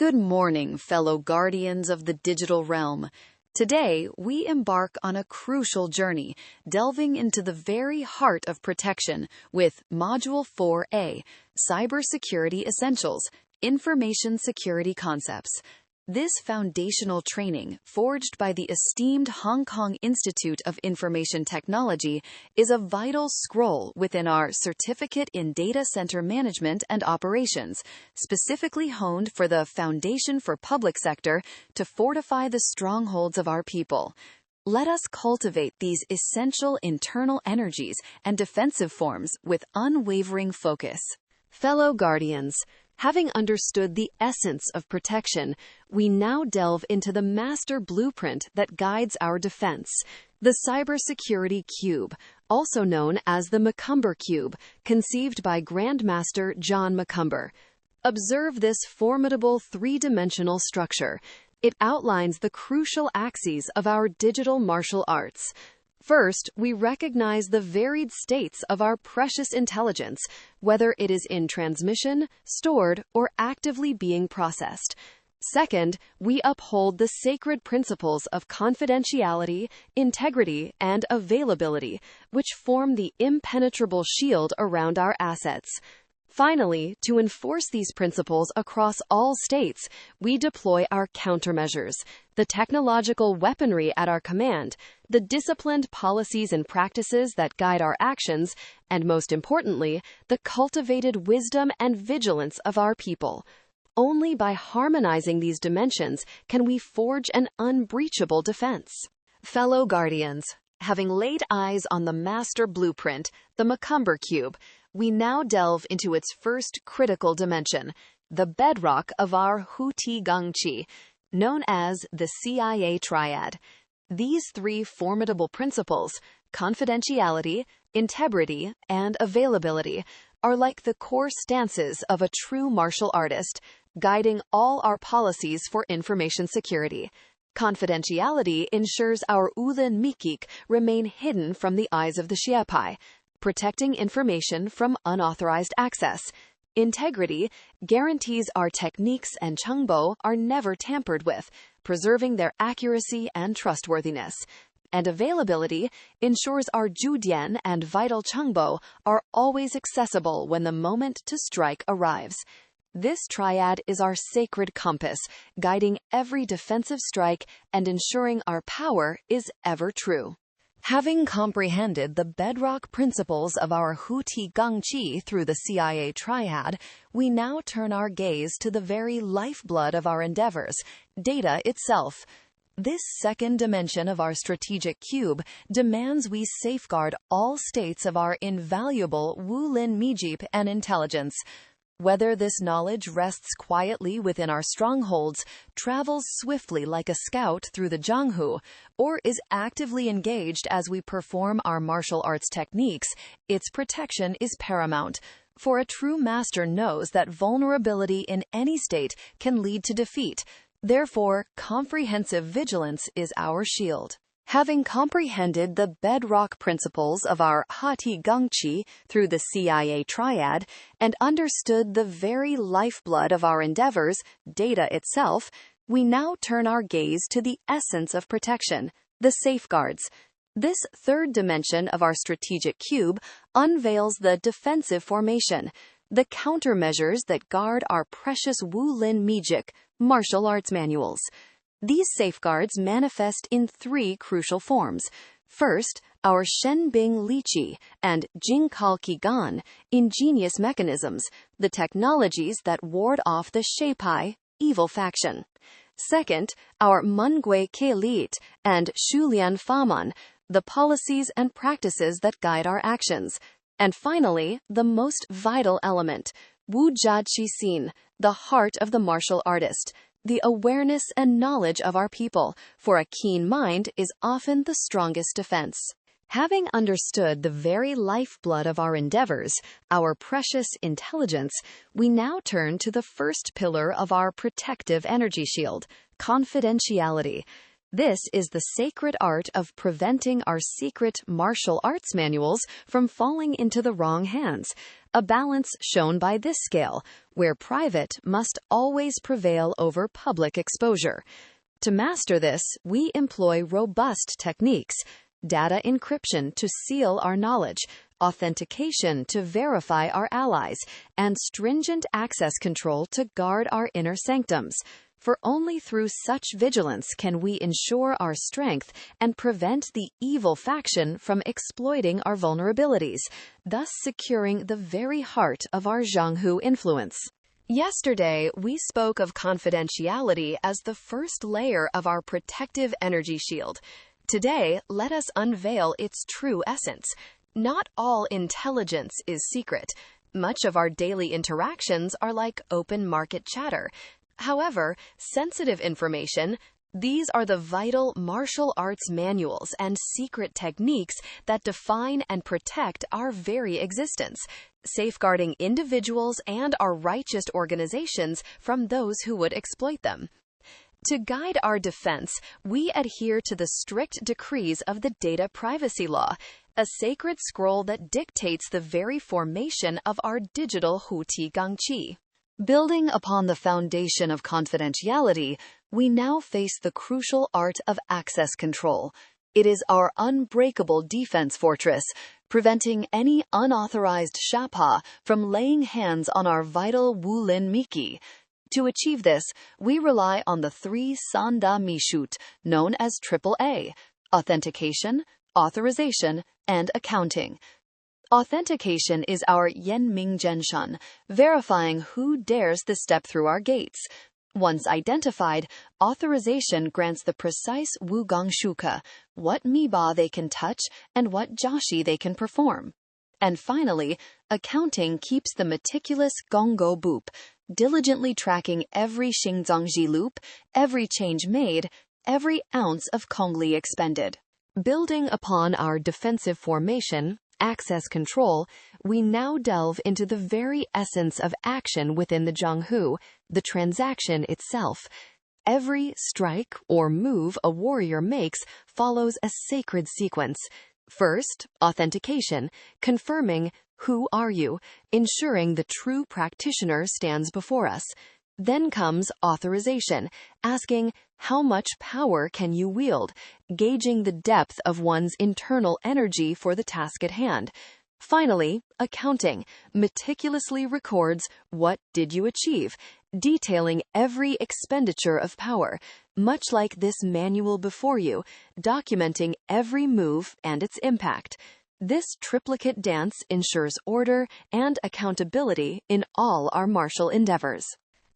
Good morning, fellow guardians of the digital realm. Today, we embark on a crucial journey, delving into the very heart of protection with Module 4A, Cybersecurity Essentials, Information Security Concepts. This foundational training, forged by the esteemed Hong Kong Institute of Information Technology, is a vital scroll within our Certificate in Data Center Management and Operations, specifically honed for the Foundation for Public Sector to fortify the strongholds of our people. Let us cultivate these essential internal energies and defensive forms with unwavering focus. Fellow Guardians, having understood the essence of protection, we now delve into the master blueprint that guides our defense, the Cybersecurity Cube, also known as the Macumber Cube, conceived by Grandmaster John Macumber. Observe this formidable three-dimensional structure. It outlines the crucial axes of our digital martial arts. First, we recognize the varied states of our precious intelligence, whether it is in transmission, stored, or actively being processed. Second, we uphold the sacred principles of confidentiality, integrity, and availability, which form the impenetrable shield around our assets. Finally, to enforce these principles across all states, we deploy our countermeasures, the technological weaponry at our command, the disciplined policies and practices that guide our actions, and most importantly, the cultivated wisdom and vigilance of our people. Only by harmonizing these dimensions can we forge an unbreachable defense. Fellow Guardians, having laid eyes on the master blueprint, the Macumber Cube, we now delve into its first critical dimension, the bedrock of our Huti-Gangqi, known as the CIA Triad. These three formidable principles, confidentiality, integrity, and availability, are like the core stances of a true martial artist, guiding all our policies for information security. Confidentiality ensures our Ulan Mikik remain hidden from the eyes of the Xiapai, protecting information from unauthorized access. Integrity guarantees our techniques and chengbo are never tampered with, preserving their accuracy and trustworthiness. And availability ensures our judian and vital chengbo are always accessible when the moment to strike arrives. This triad is our sacred compass, guiding every defensive strike and ensuring our power is ever true. Having comprehended the bedrock principles of our Huti-Gangqi through the CIA Triad, we now turn our gaze to the very lifeblood of our endeavors, data itself. This second dimension of our strategic cube demands we safeguard all states of our invaluable Wulin Mijip and intelligence. Whether this knowledge rests quietly within our strongholds, travels swiftly like a scout through the Jianghu, or is actively engaged as we perform our martial arts techniques, its protection is paramount. For a true master knows that vulnerability in any state can lead to defeat. Therefore, comprehensive vigilance is our shield. Having comprehended the bedrock principles of our Huti-Gangqi through the CIA Triad and understood the very lifeblood of our endeavors, data itself, we now turn our gaze to the essence of protection, the safeguards. This third dimension of our strategic cube unveils the defensive formation, the countermeasures that guard our precious Wulin Mijik martial arts manuals. These safeguards manifest in three crucial forms. First, our Shenbing Liqi and Jingkal Qigan, ingenious mechanisms, the technologies that ward off the Xiapai, evil faction. Second, our Mengui Kelit and Shulian Faman, the policies and practices that guide our actions. And finally, the most vital element, Wu Jia Xin, the heart of the martial artist, the awareness and knowledge of our people, for a keen mind is often the strongest defense. Having understood the very lifeblood of our endeavors, our precious intelligence, we now turn to the first pillar of our protective energy shield, confidentiality. This is the sacred art of preventing our secret martial arts manuals from falling into the wrong hands, a balance shown by this scale, where private must always prevail over public exposure. To master this, we employ robust techniques: data encryption to seal our knowledge, authentication to verify our allies, and stringent access control to guard our inner sanctums. For only through such vigilance can we ensure our strength and prevent the evil faction from exploiting our vulnerabilities, thus securing the very heart of our Zhanghu influence. Yesterday, we spoke of confidentiality as the first layer of our protective energy shield. Today, let us unveil its true essence. Not all intelligence is secret. Much of our daily interactions are like open market chatter. However, sensitive information, these are the vital martial arts manuals and secret techniques that define and protect our very existence, safeguarding individuals and our righteous organizations from those who would exploit them. To guide our defense, we adhere to the strict decrees of the Data Privacy Law, a sacred scroll that dictates the very formation of our digital Huti Gangqi. Building upon the foundation of confidentiality, we now face the crucial art of access control. It is our unbreakable defense fortress, preventing any unauthorized Shapa from laying hands on our vital Wulin Miki. To achieve this, we rely on the three Sanda Mishut, known as AAA: authentication, authorization, and accounting. Authentication is our Yanming Zhenshan, verifying who dares to step through our gates. Once identified, authorization grants the precise Wugong Shuka, what Miba they can touch and what Joshi they can perform. And finally, accounting keeps the meticulous Gonggo Boop, diligently tracking every Xingzangji loop, every change made, every ounce of Kongli expended. Building upon our defensive formation, access control, we now delve into the very essence of action within the Zhanghu, the transaction itself. Every strike or move a warrior makes follows a sacred sequence. First, authentication, confirming who are you, ensuring the true practitioner stands before us. Then comes authorization, asking how much power can you wield, gauging the depth of one's internal energy for the task at hand. Finally, accounting meticulously records what did you achieve, detailing every expenditure of power, much like this manual before you, documenting every move and its impact. This triplicate dance ensures order and accountability in all our martial endeavors.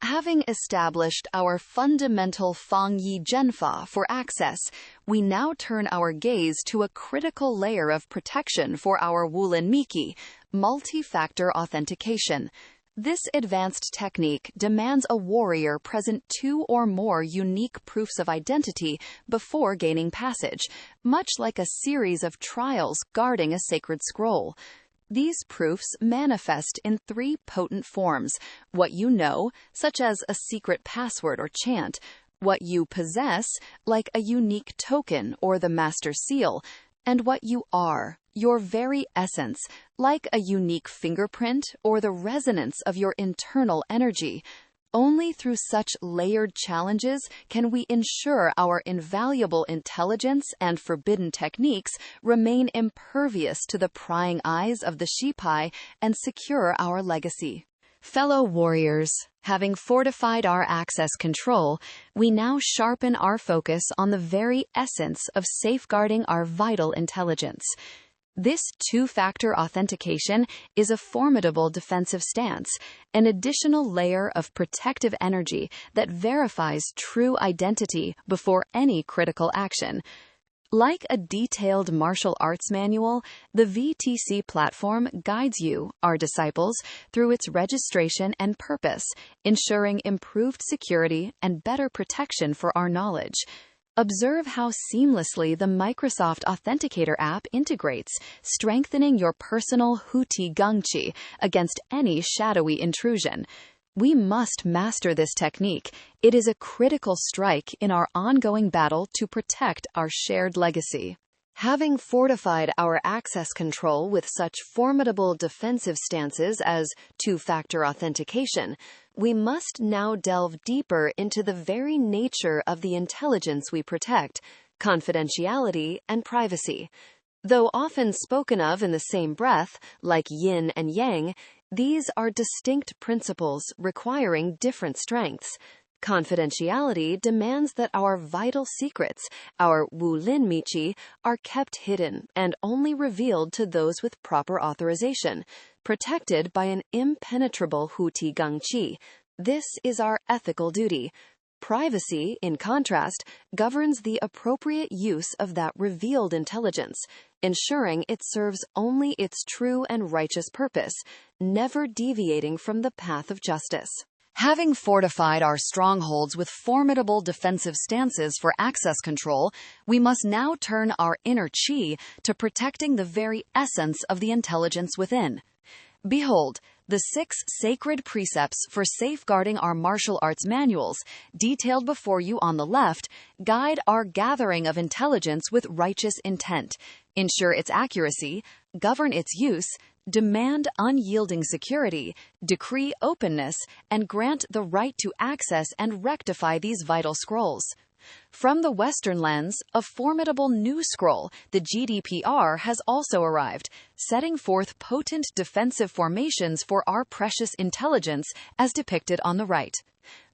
Having established our fundamental Fangyi Zhenfa for access, we now turn our gaze to a critical layer of protection for our Wulin Miki, multi-factor authentication. This advanced technique demands a warrior present 2 or more unique proofs of identity before gaining passage, much like a series of trials guarding a sacred scroll. These proofs manifest in 3 potent forms: what you know, such as a secret password or chant; what you possess, like a unique token or the master seal; and what you are, your very essence, like a unique fingerprint or the resonance of your internal energy. Only through such layered challenges can we ensure our invaluable intelligence and forbidden techniques remain impervious to the prying eyes of the Shipai and secure our legacy. Fellow warriors, having fortified our access control, we now sharpen our focus on the very essence of safeguarding our vital intelligence. This 2-factor authentication is a formidable defensive stance, an additional layer of protective energy that verifies true identity before any critical action. Like a detailed martial arts manual, the VTC platform guides you, our disciples, through its registration and purpose, ensuring improved security and better protection for our knowledge. Observe how seamlessly the Microsoft Authenticator app integrates, strengthening your personal Huti Gangqi against any shadowy intrusion. We must master this technique. It is a critical strike in our ongoing battle to protect our shared legacy. Having fortified our access control with such formidable defensive stances as two-factor authentication, we must now delve deeper into the very nature of the intelligence we protect, confidentiality and privacy. Though often spoken of in the same breath, like yin and yang, these are distinct principles requiring different strengths. Confidentiality demands that our vital secrets, our Wulin Michi, are kept hidden and only revealed to those with proper authorization, protected by an impenetrable Huti Gangqi. This is our ethical duty. Privacy, in contrast, governs the appropriate use of that revealed intelligence, ensuring it serves only its true and righteous purpose, never deviating from the path of justice. Having fortified our strongholds with formidable defensive stances for access control, we must now turn our inner chi to protecting the very essence of the intelligence within. Behold, the 6 sacred precepts for safeguarding our martial arts manuals, detailed before you on the left, guide our gathering of intelligence with righteous intent, ensure its accuracy, govern its use, demand unyielding security, decree openness, and grant the right to access and rectify these vital scrolls. From the Western lens, a formidable new scroll, the GDPR, has also arrived, setting forth potent defensive formations for our precious intelligence as depicted on the right.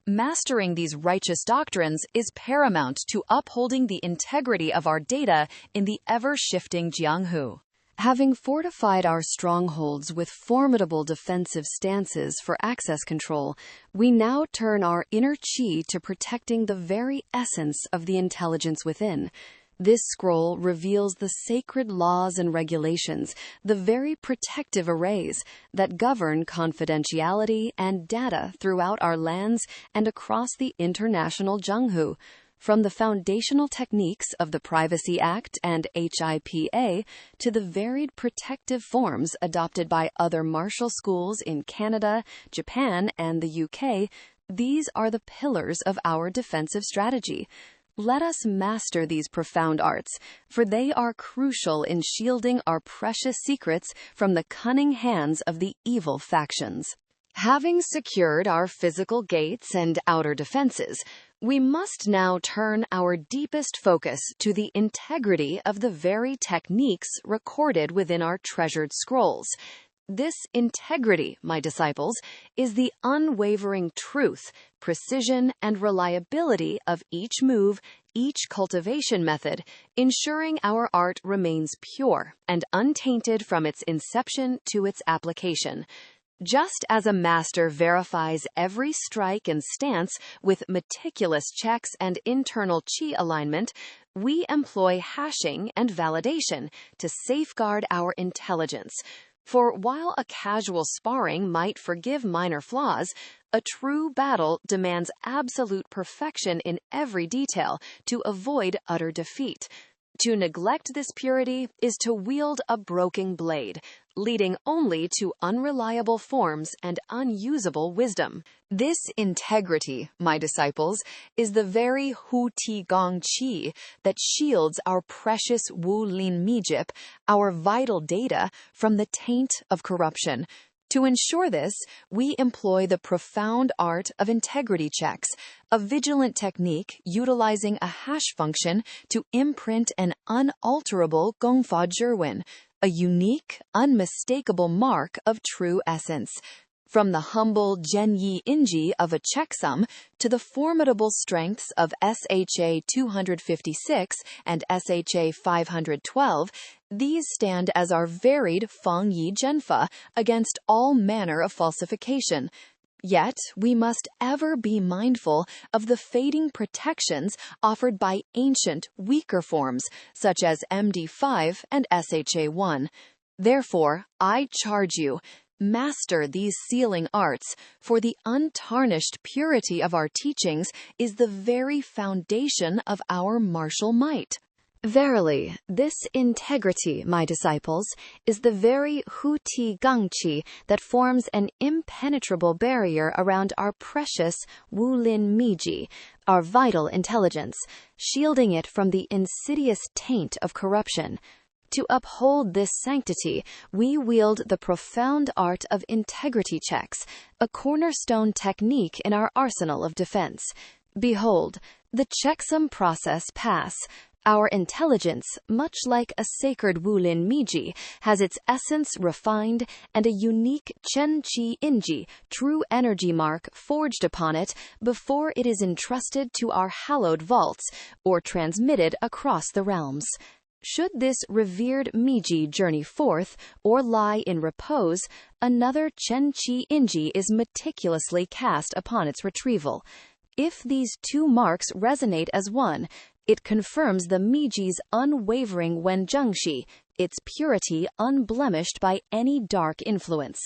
Mastering these righteous doctrines is paramount to upholding the integrity of our data in the ever-shifting Jianghu. Having fortified our strongholds with formidable defensive stances for access control, we now turn our inner chi to protecting the very essence of the intelligence within. This scroll reveals the sacred laws and regulations, the very protective arrays that govern confidentiality and data throughout our lands and across the international Jianghu. From the foundational techniques of the Privacy Act and HIPAA to the varied protective forms adopted by other martial schools in Canada, Japan, and the UK, these are the pillars of our defensive strategy. Let us master these profound arts, for they are crucial in shielding our precious secrets from the cunning hands of the evil factions. Having secured our physical gates and outer defenses, we must now turn our deepest focus to the integrity of the very techniques recorded within our treasured scrolls. This integrity, my disciples, is the unwavering truth, precision, and reliability of each move, each cultivation method, ensuring our art remains pure and untainted from its inception to its application. Just as a master verifies every strike and stance with meticulous checks and internal chi alignment, we employ hashing and validation to safeguard our intelligence. For while a casual sparring might forgive minor flaws, a true battle demands absolute perfection in every detail to avoid utter defeat. To neglect this purity is to wield a broken blade, leading only to unreliable forms and unusable wisdom. This integrity, my disciples, is the very Hu Ti Gong Qi that shields our precious Wu Lin Mijip, our vital data, from the taint of corruption. To ensure this, we employ the profound art of integrity checks, a vigilant technique utilizing a hash function to imprint an unalterable Gongfa Zhiwen, a unique, unmistakable mark of true essence. From the humble Zhenyi Inji of a checksum to the formidable strengths of SHA 256 and SHA 512, these stand as our varied Fangyi Zhenfa against all manner of falsification. Yet, we must ever be mindful of the fading protections offered by ancient, weaker forms, such as MD5 and SHA1. Therefore, I charge you, master these sealing arts, for the untarnished purity of our teachings is the very foundation of our martial might. Verily, this integrity, my disciples, is the very huti gangqi that forms an impenetrable barrier around our precious wulin miji, our vital intelligence, shielding it from the insidious taint of corruption. To uphold this sanctity, we wield the profound art of integrity checks, a cornerstone technique in our arsenal of defense. Behold, the checksum process pass. Our intelligence, much like a sacred wulin miji, has its essence refined and a unique chen qi inji, true energy mark, forged upon it before it is entrusted to our hallowed vaults or transmitted across the realms. Should this revered miji journey forth or lie in repose, another chen qi inji is meticulously cast upon its retrieval. If these two marks resonate as one, it confirms the Miji's unwavering Wenjengshi, its purity unblemished by any dark influence.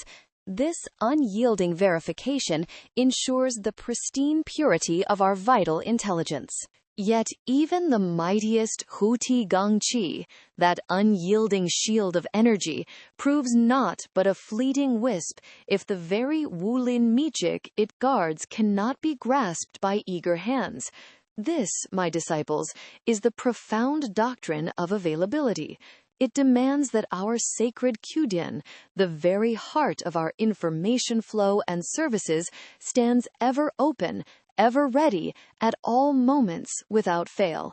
This unyielding verification ensures the pristine purity of our vital intelligence. Yet even the mightiest Huti Gangqi, that unyielding shield of energy, proves naught but a fleeting wisp if the very Wulin Mijik it guards cannot be grasped by eager hands. This, my disciples, is the profound doctrine of availability. It demands that our sacred Qdian, the very heart of our information flow and services, stands ever open, ever ready, at all moments without fail.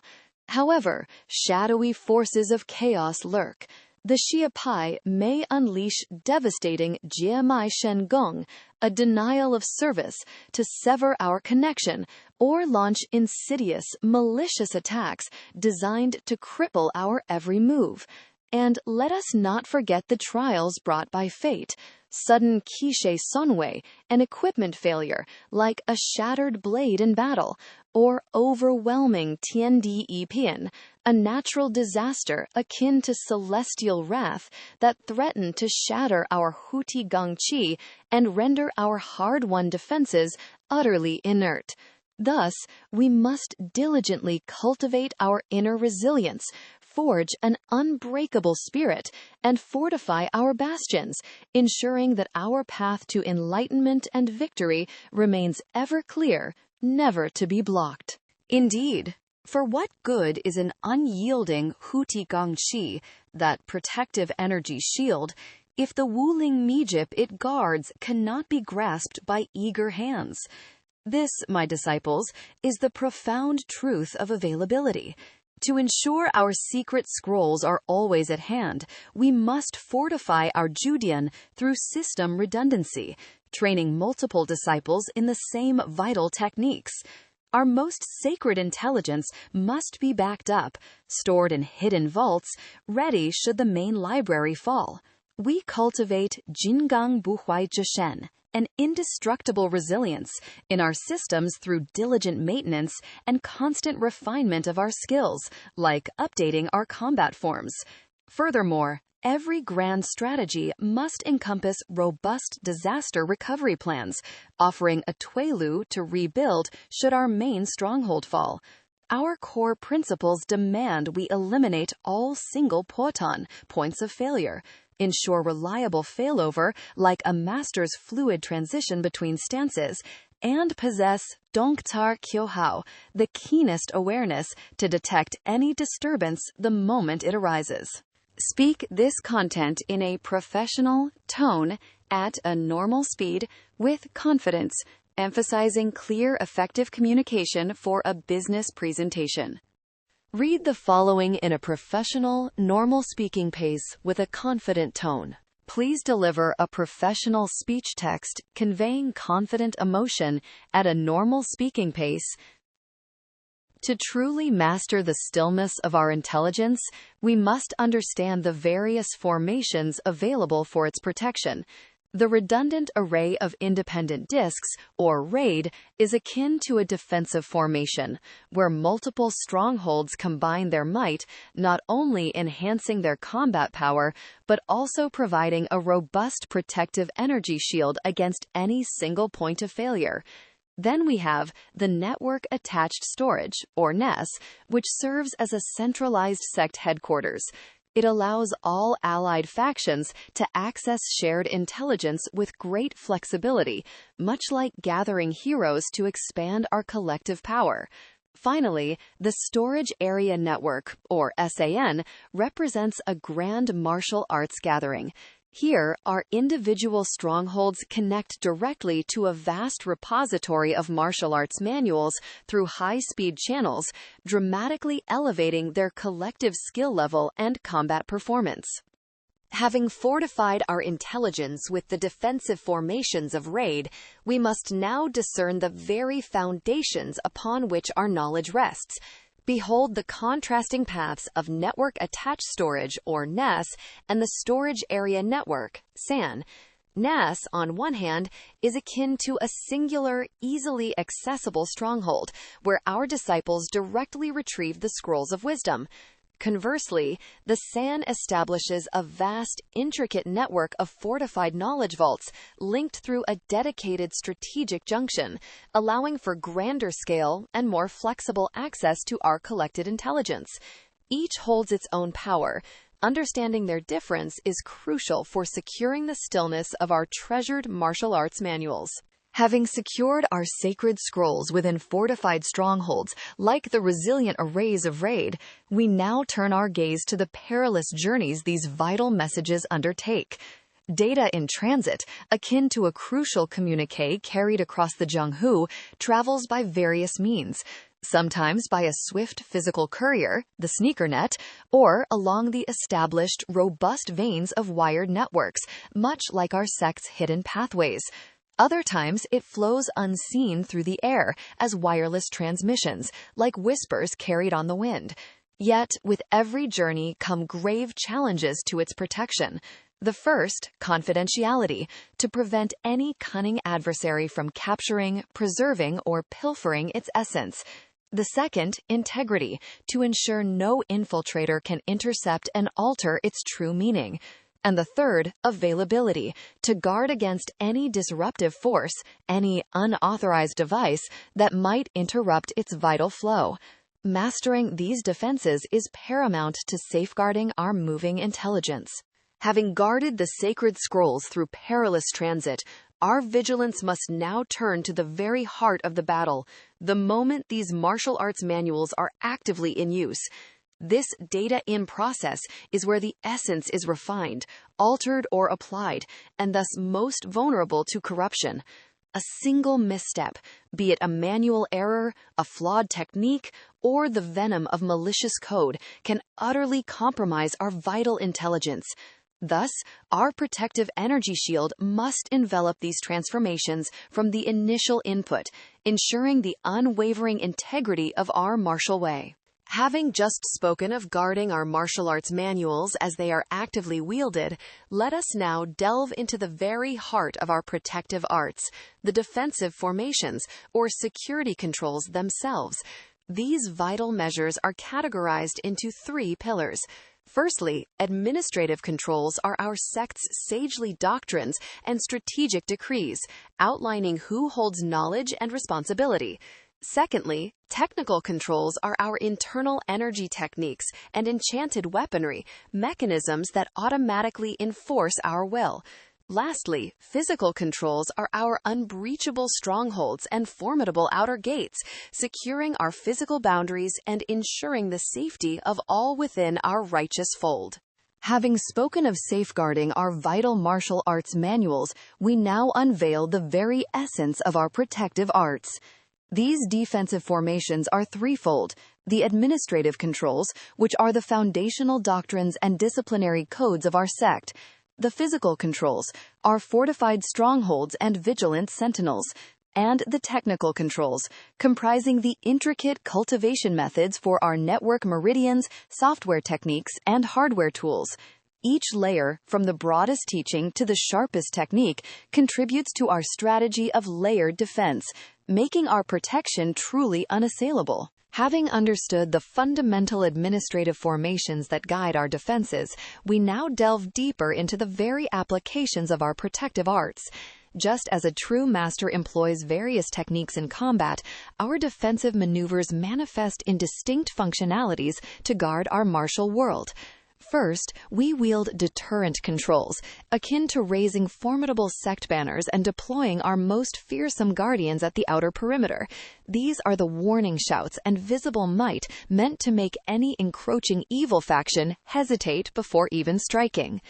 However, shadowy forces of chaos lurk. The Xia Pai may unleash devastating Jiamai Shen Gong, a denial of service, to sever our connection, or launch insidious, malicious attacks designed to cripple our every move. And let us not forget the trials brought by fate. Sudden Kishe Sonwei, an equipment failure, like a shattered blade in battle, or overwhelming Tiandi Pian, a natural disaster akin to celestial wrath that threaten to shatter our Huti Gangqi and render our hard-won defenses utterly inert. Thus, we must diligently cultivate our inner resilience, forge an unbreakable spirit, and fortify our bastions, ensuring that our path to enlightenment and victory remains ever clear, never to be blocked. Indeed, for what good is an unyielding Huti Gangqi, that protective energy shield, if the Wuling Mijip it guards cannot be grasped by eager hands? This, my disciples, is the profound truth of availability. To ensure our secret scrolls are always at hand, we must fortify our Judian through system redundancy, training multiple disciples in the same vital techniques. Our most sacred intelligence must be backed up, stored in hidden vaults, ready should the main library fall. We cultivate Jingang Buhuai Zhishen, an indestructible resilience, in our systems through diligent maintenance and constant refinement of our skills, like updating our combat forms. Furthermore, every grand strategy must encompass robust disaster recovery plans, offering a Tuelu to rebuild should our main stronghold fall. Our core principles demand we eliminate all single poton, points of failure, ensure reliable failover like a master's fluid transition between stances, and possess Dongtar Kyohao, the keenest awareness to detect any disturbance the moment it arises. Speak this content in a professional tone at a normal speed with confidence, emphasizing clear, effective communication for a business presentation. Read the following in a professional, normal speaking pace with a confident tone. Please deliver a professional speech text conveying confident emotion at a normal speaking pace. To truly master the stillness of our intelligence, we must understand the various formations available for its protection. The redundant array of independent disks, or RAID, is akin to a defensive formation, where multiple strongholds combine their might, not only enhancing their combat power, but also providing a robust protective energy shield against any single point of failure. Then we have the Network Attached Storage, or NAS, which serves as a centralized sect headquarters. It allows all allied factions to access shared intelligence with great flexibility, much like gathering heroes to expand our collective power. Finally, the Storage Area Network, or SAN, represents a grand martial arts gathering. Here, our individual strongholds connect directly to a vast repository of martial arts manuals through high-speed channels, dramatically elevating their collective skill level and combat performance. Having fortified our intelligence with the defensive formations of RAID, we must now discern the very foundations upon which our knowledge rests. Behold the contrasting paths of Network Attached Storage, or NAS, and the Storage Area Network, SAN. NAS, on one hand, is akin to a singular, easily accessible stronghold, where our disciples directly retrieve the scrolls of wisdom. Conversely, the SAN establishes a vast, intricate network of fortified knowledge vaults linked through a dedicated strategic junction, allowing for grander scale and more flexible access to our collected intelligence. Each holds its own power. Understanding their difference is crucial for securing the stillness of our treasured martial arts manuals. Having secured our sacred scrolls within fortified strongholds, like the resilient arrays of RAID, we now turn our gaze to the perilous journeys these vital messages undertake. Data in transit, akin to a crucial communique carried across the Zhenghu, travels by various means, sometimes by a swift physical courier, the sneaker net, or along the established, robust veins of wired networks, much like our sect's hidden pathways. Other times, it flows unseen through the air as wireless transmissions, like whispers carried on the wind. Yet, with every journey come grave challenges to its protection. The first, confidentiality, to prevent any cunning adversary from capturing, preserving, or pilfering its essence. The second, integrity, to ensure no infiltrator can intercept and alter its true meaning. And the third, availability, to guard against any disruptive force, any unauthorized device that might interrupt its vital flow. Mastering these defenses is paramount to safeguarding our moving intelligence. Having guarded the sacred scrolls through perilous transit, our vigilance must now turn to the very heart of the battle, the moment these martial arts manuals are actively in use. This data-in process is where the essence is refined, altered, or applied, and thus most vulnerable to corruption. A single misstep, be it a manual error, a flawed technique, or the venom of malicious code, can utterly compromise our vital intelligence. Thus, our protective energy shield must envelop these transformations from the initial input, ensuring the unwavering integrity of our martial way. Having just spoken of guarding our martial arts manuals as they are actively wielded, let us now delve into the very heart of our protective arts, the defensive formations, or security controls themselves. These vital measures are categorized into three pillars. Firstly, administrative controls are our sect's sagely doctrines and strategic decrees, outlining who holds knowledge and responsibility. Secondly, technical controls are our internal energy techniques and enchanted weaponry, mechanisms that automatically enforce our will. Lastly, physical controls are our unbreachable strongholds and formidable outer gates, securing our physical boundaries and ensuring the safety of all within our righteous fold. Having spoken of safeguarding our vital martial arts manuals, we now unveil the very essence of our protective arts. These defensive formations are threefold: the administrative controls, which are the foundational doctrines and disciplinary codes of our sect; the physical controls, our fortified strongholds and vigilant sentinels; and the technical controls, comprising the intricate cultivation methods for our network meridians, software techniques, and hardware tools. Each layer, from the broadest teaching to the sharpest technique, contributes to our strategy of layered defense, making our protection truly unassailable. Having understood the fundamental administrative formations that guide our defenses, we now delve deeper into the very applications of our protective arts. Just as a true master employs various techniques in combat, our defensive maneuvers manifest in distinct functionalities to guard our martial world. First, we wield deterrent controls, akin to raising formidable sect banners and deploying our most fearsome guardians at the outer perimeter. These are the warning shouts and visible might meant to make any encroaching evil faction hesitate before even striking.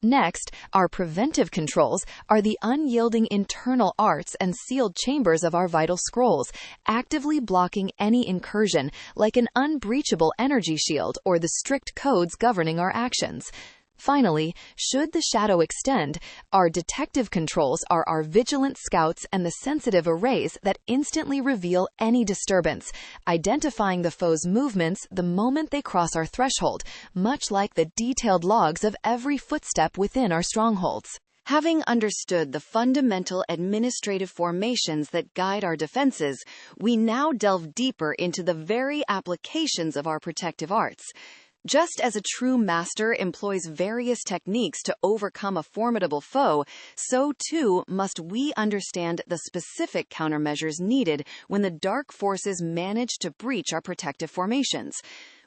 Next, our preventive controls are the unyielding internal arts and sealed chambers of our vital scrolls, actively blocking any incursion, like an unbreachable energy shield or the strict codes governing our actions. Finally, should the shadow extend, our detective controls are our vigilant scouts and the sensitive arrays that instantly reveal any disturbance, identifying the foe's movements the moment they cross our threshold, much like the detailed logs of every footstep within our strongholds. Having understood the fundamental administrative formations that guide our defenses, we now delve deeper into the very applications of our protective arts. Just as a true master employs various techniques to overcome a formidable foe, so too must we understand the specific countermeasures needed when the dark forces manage to breach our protective formations.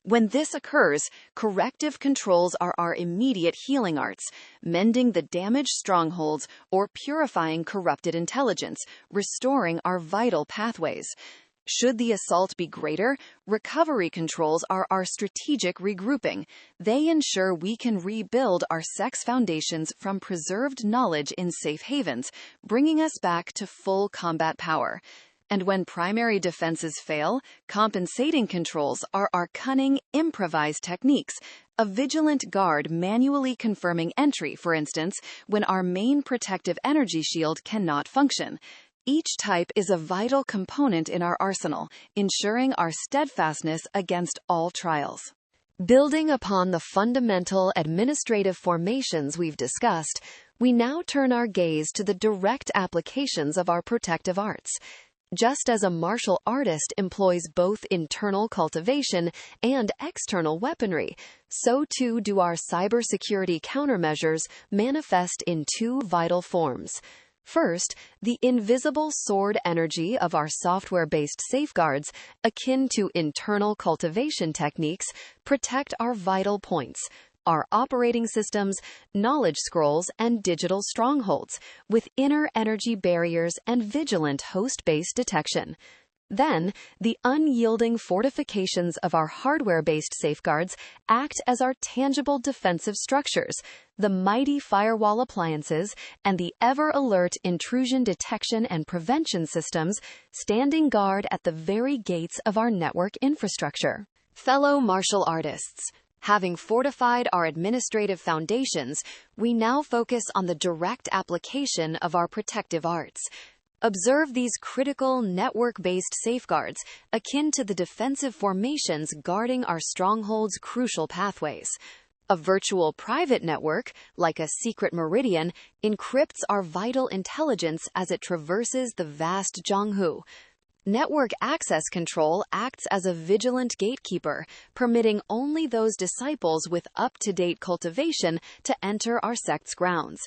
When this occurs, corrective controls are our immediate healing arts, mending the damaged strongholds or purifying corrupted intelligence, restoring our vital pathways. Should the assault be greater, recovery controls are our strategic regrouping. They ensure we can rebuild our sect's foundations from preserved knowledge in safe havens, bringing us back to full combat power. And when primary defenses fail, compensating controls are our cunning, improvised techniques. A vigilant guard manually confirming entry, for instance, when our main protective energy shield cannot function. Each type is a vital component in our arsenal, ensuring our steadfastness against all trials. Building upon the fundamental administrative formations we've discussed, we now turn our gaze to the direct applications of our protective arts. Just as a martial artist employs both internal cultivation and external weaponry, so too do our cybersecurity countermeasures manifest in two vital forms. First, the invisible sword energy of our software-based safeguards, akin to internal cultivation techniques, protect our vital points, our operating systems, knowledge scrolls, and digital strongholds, with inner energy barriers and vigilant host-based detection. Then, the unyielding fortifications of our hardware-based safeguards act as our tangible defensive structures, the mighty firewall appliances, and the ever-alert intrusion detection and prevention systems standing guard at the very gates of our network infrastructure. Fellow martial artists, having fortified our administrative foundations, we now focus on the direct application of our protective arts. Observe these critical network-based safeguards, akin to the defensive formations guarding our strongholds' crucial pathways. A virtual private network, like a secret meridian, encrypts our vital intelligence as it traverses the vast Jianghu. Network access control acts as a vigilant gatekeeper, permitting only those disciples with up-to-date cultivation to enter our sect's grounds.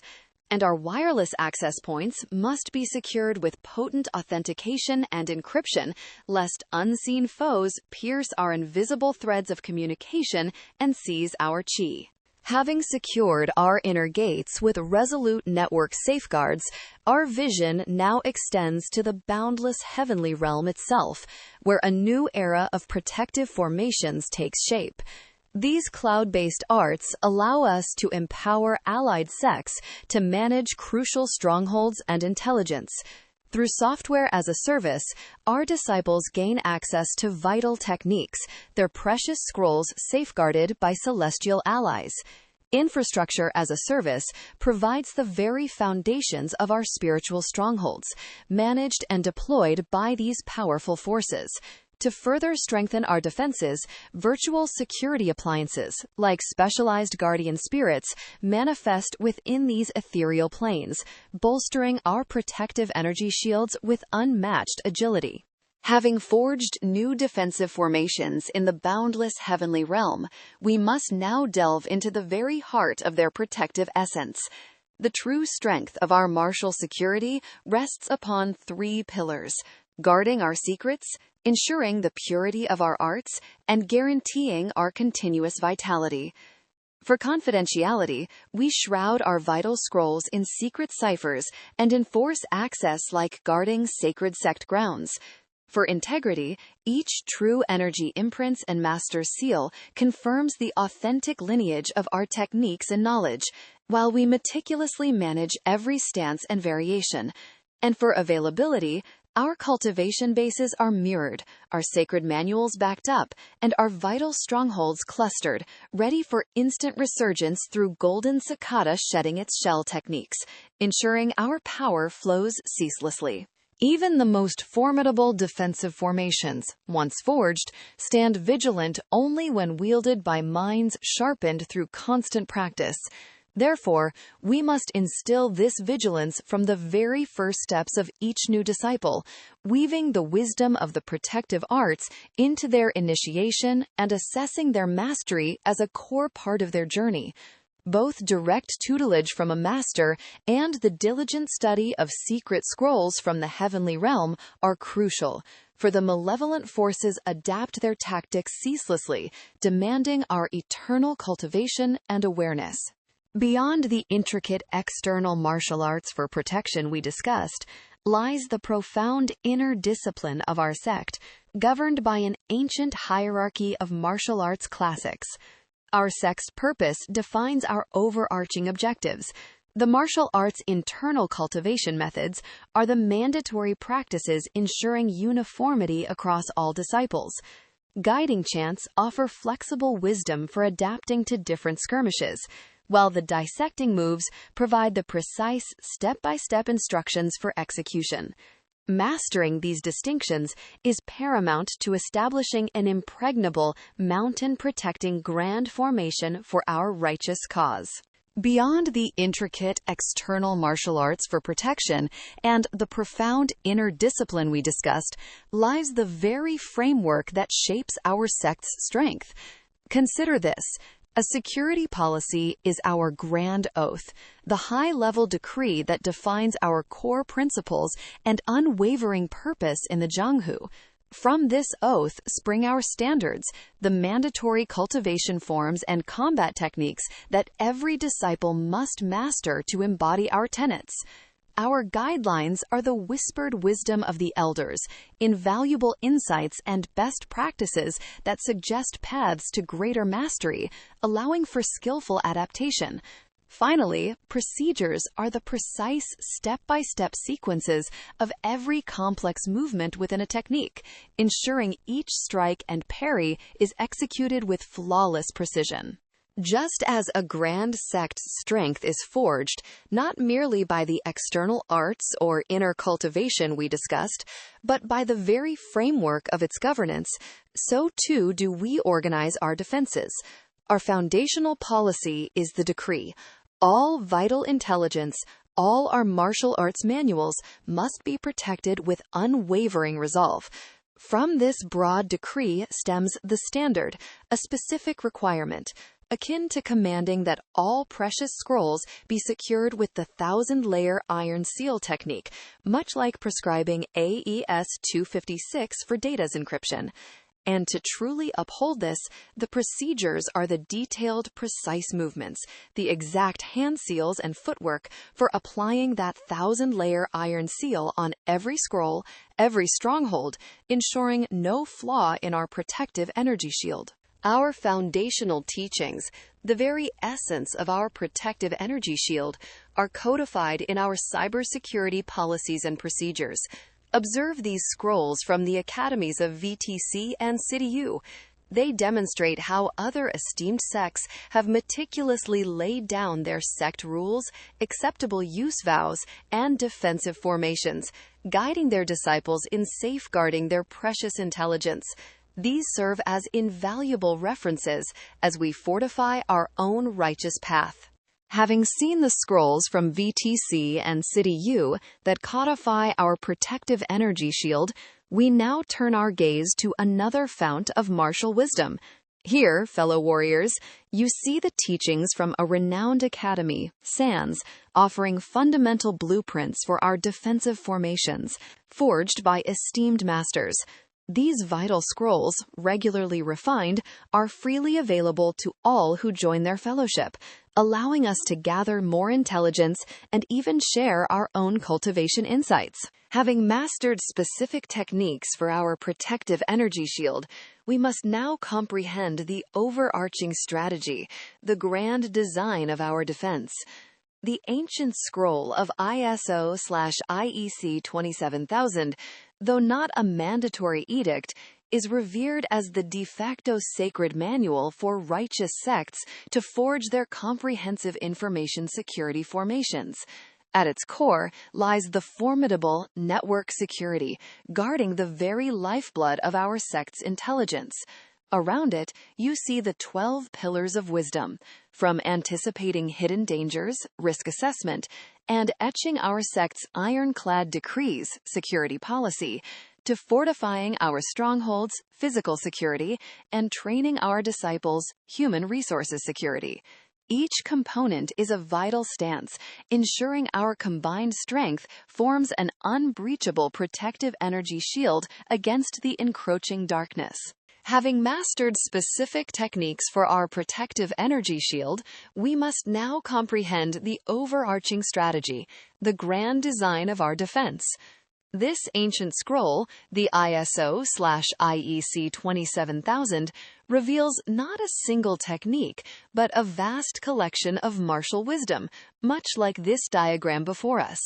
And our wireless access points must be secured with potent authentication and encryption, lest unseen foes pierce our invisible threads of communication and seize our chi. Having secured our inner gates with resolute network safeguards, our vision now extends to the boundless heavenly realm itself, where a new era of protective formations takes shape. These cloud-based arts allow us to empower allied sects to manage crucial strongholds and intelligence. Through software as a service, our disciples gain access to vital techniques, their precious scrolls safeguarded by celestial allies. Infrastructure as a service provides the very foundations of our spiritual strongholds, managed and deployed by these powerful forces. To further strengthen our defenses, virtual security appliances, like specialized guardian spirits, manifest within these ethereal planes, bolstering our protective energy shields with unmatched agility. Having forged new defensive formations in the boundless heavenly realm, we must now delve into the very heart of their protective essence. The true strength of our martial security rests upon three pillars: guarding our secrets, ensuring the purity of our arts, and guaranteeing our continuous vitality. For confidentiality, we shroud our vital scrolls in secret ciphers and enforce access like guarding sacred sect grounds. For integrity, each true energy imprints and master seal confirms the authentic lineage of our techniques and knowledge, while we meticulously manage every stance and variation. And for availability, our cultivation bases are mirrored, our sacred manuals backed up, and our vital strongholds clustered, ready for instant resurgence through golden cicada shedding its shell techniques, ensuring our power flows ceaselessly. Even the most formidable defensive formations, once forged, stand vigilant only when wielded by minds sharpened through constant practice. Therefore, we must instill this vigilance from the very first steps of each new disciple, weaving the wisdom of the protective arts into their initiation and assessing their mastery as a core part of their journey. Both direct tutelage from a master and the diligent study of secret scrolls from the heavenly realm are crucial, for the malevolent forces adapt their tactics ceaselessly, demanding our eternal cultivation and awareness. Beyond the intricate external martial arts for protection we discussed, lies the profound inner discipline of our sect, governed by an ancient hierarchy of martial arts classics. Our sect's purpose defines our overarching objectives. The martial arts' internal cultivation methods are the mandatory practices ensuring uniformity across all disciples. Guiding chants offer flexible wisdom for adapting to different skirmishes, while the dissecting moves provide the precise step-by-step instructions for execution. Mastering these distinctions is paramount to establishing an impregnable, mountain-protecting grand formation for our righteous cause. Beyond the intricate external martial arts for protection and the profound inner discipline we discussed, lies the very framework that shapes our sect's strength. Consider this. A security policy is our grand oath, the high-level decree that defines our core principles and unwavering purpose in the Jianghu. From this oath spring our standards, the mandatory cultivation forms and combat techniques that every disciple must master to embody our tenets. Our guidelines are the whispered wisdom of the elders, invaluable insights and best practices that suggest paths to greater mastery, allowing for skillful adaptation. Finally, procedures are the precise step-by-step sequences of every complex movement within a technique, ensuring each strike and parry is executed with flawless precision. Just as a grand sect's strength is forged, not merely by the external arts or inner cultivation we discussed, but by the very framework of its governance, so too do we organize our defenses. Our foundational policy is the decree. All vital intelligence, all our martial arts manuals must be protected with unwavering resolve. From this broad decree stems the standard, a specific requirement, akin to commanding that all precious scrolls be secured with the 1,000-layer iron seal technique, much like prescribing AES 256 for data's encryption. And to truly uphold this, the procedures are the detailed, precise movements, the exact hand seals and footwork for applying that 1,000-layer iron seal on every scroll, every stronghold, ensuring no flaw in our protective energy shield. Our foundational teachings, the very essence of our protective energy shield, are codified in our cybersecurity policies and procedures. Observe these scrolls from the academies of VTC and CityU. They demonstrate how other esteemed sects have meticulously laid down their sect rules, acceptable use vows, and defensive formations, guiding their disciples in safeguarding their precious intelligence. These serve as invaluable references as we fortify our own righteous path. Having seen the scrolls from VTC and CityU that codify our protective energy shield, we now turn our gaze to another fount of martial wisdom, Here, fellow warriors, you see the teachings from a renowned academy, SANS, offering fundamental blueprints for our defensive formations, forged by esteemed masters. These vital scrolls, regularly refined, are freely available to all who join their fellowship, allowing us to gather more intelligence and even share our own cultivation insights. Having mastered specific techniques for our protective energy shield, we must now comprehend the overarching strategy, the grand design of our defense. The ancient scroll of ISO/IEC 27000, though not a mandatory edict, is revered as the de facto sacred manual for righteous sects to forge their comprehensive information security formations. At its core lies the formidable network security, guarding the very lifeblood of our sect's intelligence. Around it, you see the 12 pillars of wisdom, from anticipating hidden dangers, risk assessment, and etching our sect's ironclad decrees, security policy, to fortifying our strongholds, physical security, and training our disciples, human resources security. Each component is a vital stance, ensuring our combined strength forms an unbreachable protective energy shield against the encroaching darkness. Having mastered specific techniques for our protective energy shield, we must now comprehend the overarching strategy, the grand design of our defense. This ancient scroll, the ISO/IEC 27000, reveals not a single technique, but a vast collection of martial wisdom, much like this diagram before us.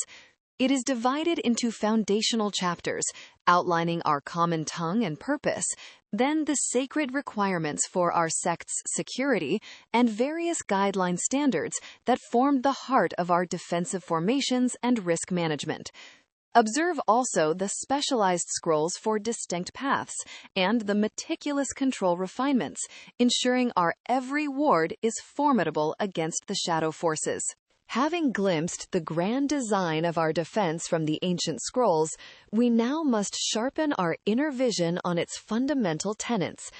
It is divided into foundational chapters, outlining our common tongue and purpose, then the sacred requirements for our sect's security, and various guideline standards that formed the heart of our defensive formations and risk management. Observe also the specialized scrolls for distinct paths and the meticulous control refinements, ensuring our every ward is formidable against the shadow forces. Having glimpsed the grand design of our defense from the ancient scrolls, we now must sharpen our inner vision on its fundamental tenets.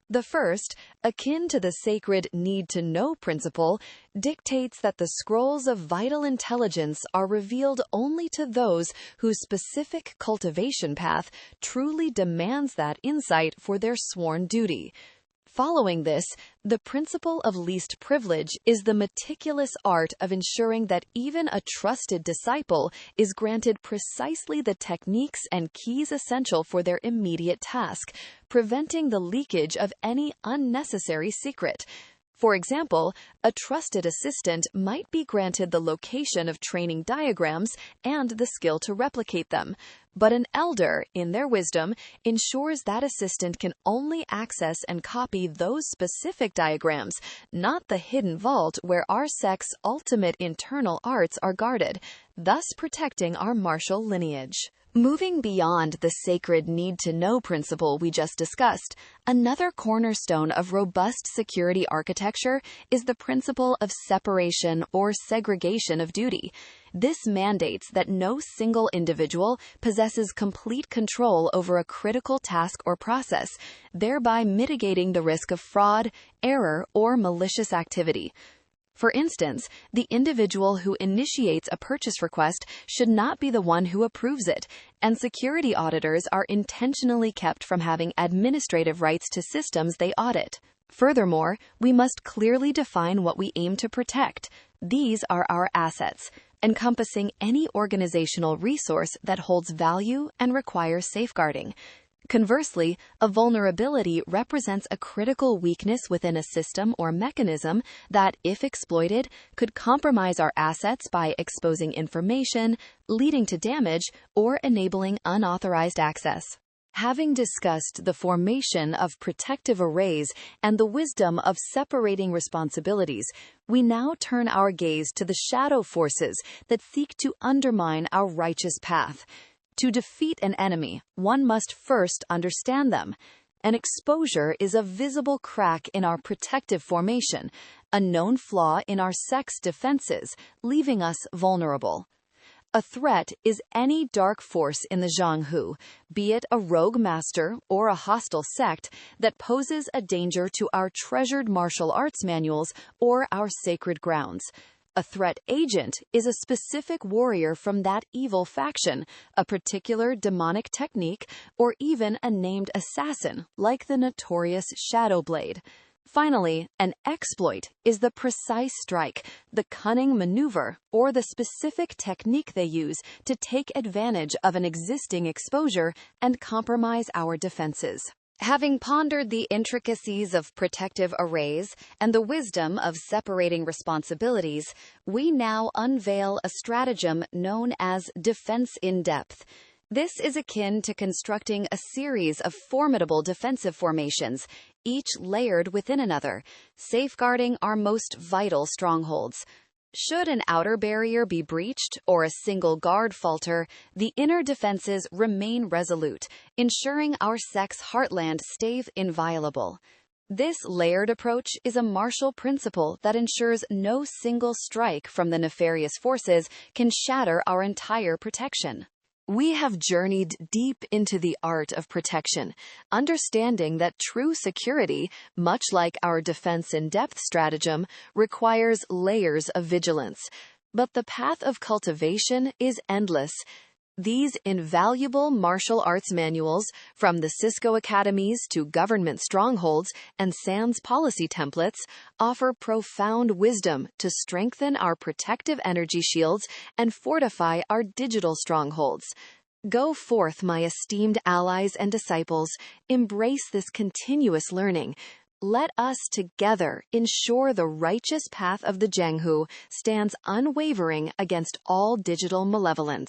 The first, akin to the sacred need-to-know principle, dictates that the scrolls of vital intelligence are revealed only to those whose specific cultivation path truly demands that insight for their sworn duty. Following this, the principle of least privilege is the meticulous art of ensuring that even a trusted disciple is granted precisely the techniques and keys essential for their immediate task, preventing the leakage of any unnecessary secret. For example, a trusted assistant might be granted the location of training diagrams and the skill to replicate them, but an elder, in their wisdom, ensures that assistant can only access and copy those specific diagrams, not the hidden vault where our sect's ultimate internal arts are guarded, thus protecting our martial lineage. Moving beyond the sacred need-to-know principle we just discussed, another cornerstone of robust security architecture is the principle of separation or segregation of duty. This mandates that no single individual possesses complete control over a critical task or process, thereby mitigating the risk of fraud, error, or malicious activity. For instance, the individual who initiates a purchase request should not be the one who approves it, and security auditors are intentionally kept from having administrative rights to systems they audit. Furthermore, we must clearly define what we aim to protect. These are our assets, encompassing any organizational resource that holds value and requires safeguarding. Conversely, a vulnerability represents a critical weakness within a system or mechanism that, if exploited, could compromise our assets by exposing information, leading to damage, or enabling unauthorized access. Having discussed the formation of protective arrays and the wisdom of separating responsibilities, we now turn our gaze to the shadow forces that seek to undermine our righteous path. To defeat an enemy, one must first understand them. An exposure is a visible crack in our protective formation, a known flaw in our sect's defenses, leaving us vulnerable. A threat is any dark force in the Jianghu, be it a rogue master or a hostile sect, that poses a danger to our treasured martial arts manuals or our sacred grounds. A threat agent is a specific warrior from that evil faction, a particular demonic technique, or even a named assassin, like the notorious Shadowblade. Finally, an exploit is the precise strike, the cunning maneuver, or the specific technique they use to take advantage of an existing exposure and compromise our defenses. Having pondered the intricacies of protective arrays and the wisdom of separating responsibilities, we now unveil a stratagem known as defense in depth. This is akin to constructing a series of formidable defensive formations, each layered within another, safeguarding our most vital strongholds. Should an outer barrier be breached or a single guard falter, the inner defenses remain resolute, ensuring our sect's heartland stays inviolable. This layered approach is a martial principle that ensures no single strike from the nefarious forces can shatter our entire protection. We have journeyed deep into the art of protection, understanding that true security, much like our defense-in-depth stratagem, requires layers of vigilance. But the path of cultivation is endless. These invaluable martial arts manuals, from the Cisco academies to government strongholds and SANS policy templates, offer profound wisdom to strengthen our protective energy shields and fortify our digital strongholds. Go forth, my esteemed allies and disciples, embrace this continuous learning. Let us together ensure the righteous path of the Jianghu stands unwavering against all digital malevolence.